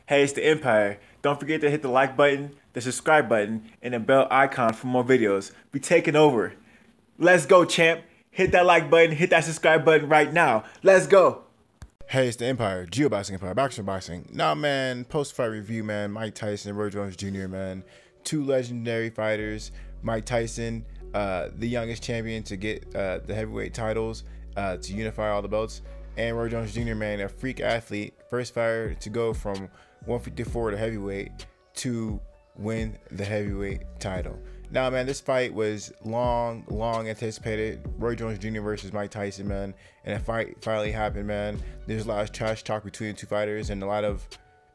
Hey, it's the Empire. Don't forget to hit the like button, the subscribe button, and the bell icon for more videos. We taking over. Let's go, champ. Hit that like button, hit that subscribe button right now. Let's go. Hey, it's the Empire, Geoboxing Empire, Boxing. Nah, man, post-fight review, man. Mike Tyson, Roy Jones Jr., man. Two legendary fighters. Mike Tyson, the youngest champion to get the heavyweight titles, to unify all the belts. And Roy Jones Jr., man, a freak athlete. First fighter to go from 154 to heavyweight to win the heavyweight title. Now, man, this fight was long anticipated. Roy Jones Jr. versus Mike Tyson, man. And the fight finally happened, man. There's a lot of trash talk between the two fighters and a lot of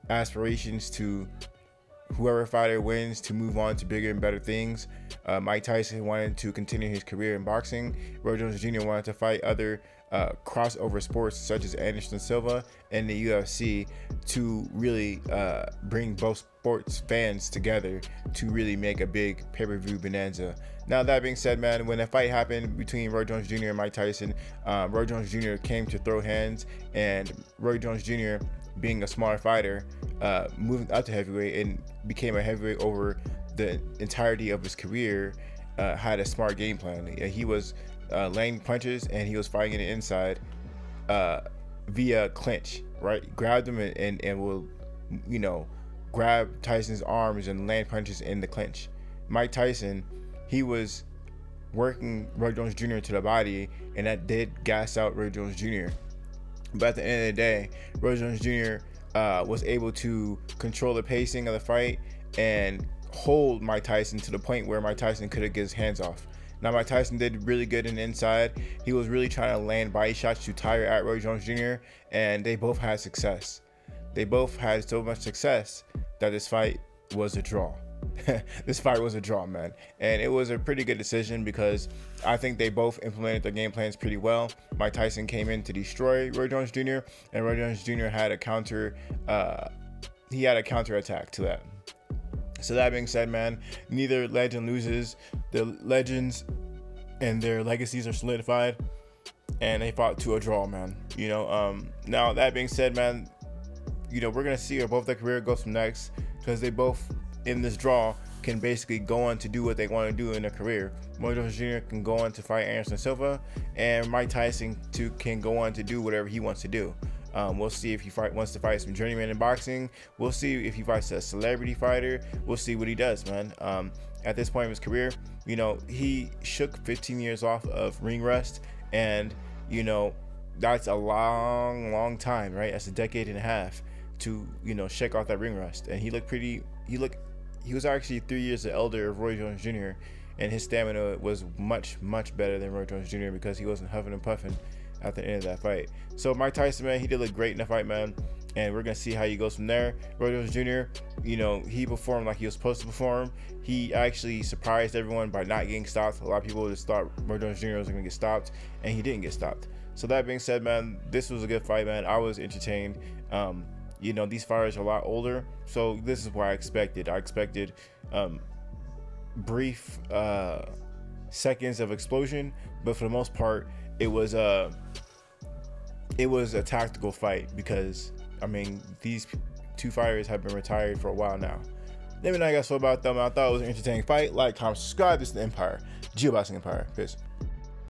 aspirations to whoever fighter wins to move on to bigger and better things. Mike Tyson wanted to continue his career in boxing. Roy Jones Jr. wanted to fight other crossover sports such as Anderson Silva and the UFC to really bring both sports fans together to really make a big pay-per-view bonanza. Now, that being said, man, when the fight happened between Roy Jones Jr. and Mike Tyson, Roy Jones Jr. came to throw hands, and Roy Jones Jr., being a smaller fighter, moving up to heavyweight and became a heavyweight over the entirety of his career, had a smart game plan. He was laying punches and he was fighting it inside via clinch, right? Grabbed him and will, grab Tyson's arms and land punches in the clinch. Mike Tyson, he was working Roy Jones Jr. to the body, and that did gas out Roy Jones Jr. But at the end of the day, Roy Jones Jr. Was able to control the pacing of the fight and hold Mike Tyson to the point where Mike Tyson couldn't get his hands off. Now, Mike Tyson did really good in the inside. He was really trying to land body shots to tire at Roy Jones Jr., and they both had success. They both had so much success that this fight was a draw. This fight was a draw, man. And it was a pretty good decision because I think they both implemented their game plans pretty well. Mike Tyson came in to destroy Roy Jones Jr., and Roy Jones Jr. had a counter attack to that. So that being said, man, neither legend loses. The legends and their legacies are solidified, and they fought to a draw, man. Now, that being said, man, we're gonna see where both their career goes from next, because they both in this draw can basically go on to do what they want to do in their career. Roy Jones Jr. can go on to fight Anderson Silva, and Mike Tyson can go on to do whatever he wants to do. We'll see if he wants to fight some journeyman in boxing. We'll see if he fights a celebrity fighter. We'll see what he does, man. At this point in his career, he shook 15 years off of ring rust, and that's a long time, right? That's a decade and a half to shake off that ring rust. And he was actually 3 years the elder of Roy Jones Jr., and his stamina was much better than Roy Jones Jr. because he wasn't huffing and puffing at the end of that fight. So Mike Tyson, man, he did look great in the fight, man, and we're gonna see how he goes from there. Roy Jones Jr., he performed like he was supposed to perform. He actually surprised everyone by not getting stopped. A lot of people just thought Roy Jones Jr. was gonna get stopped, and he didn't get stopped. So that being said, man, this was a good fight, man. I was entertained. These fighters are a lot older, so this is what I expected. I expected brief seconds of explosion, but for the most part, it was a tactical fight, because these two fighters have been retired for a while now. Let me know how you guys feel about them. I thought it was an entertaining fight. Like, comment, subscribe. This is the Empire, Geoboxing Empire. Peace.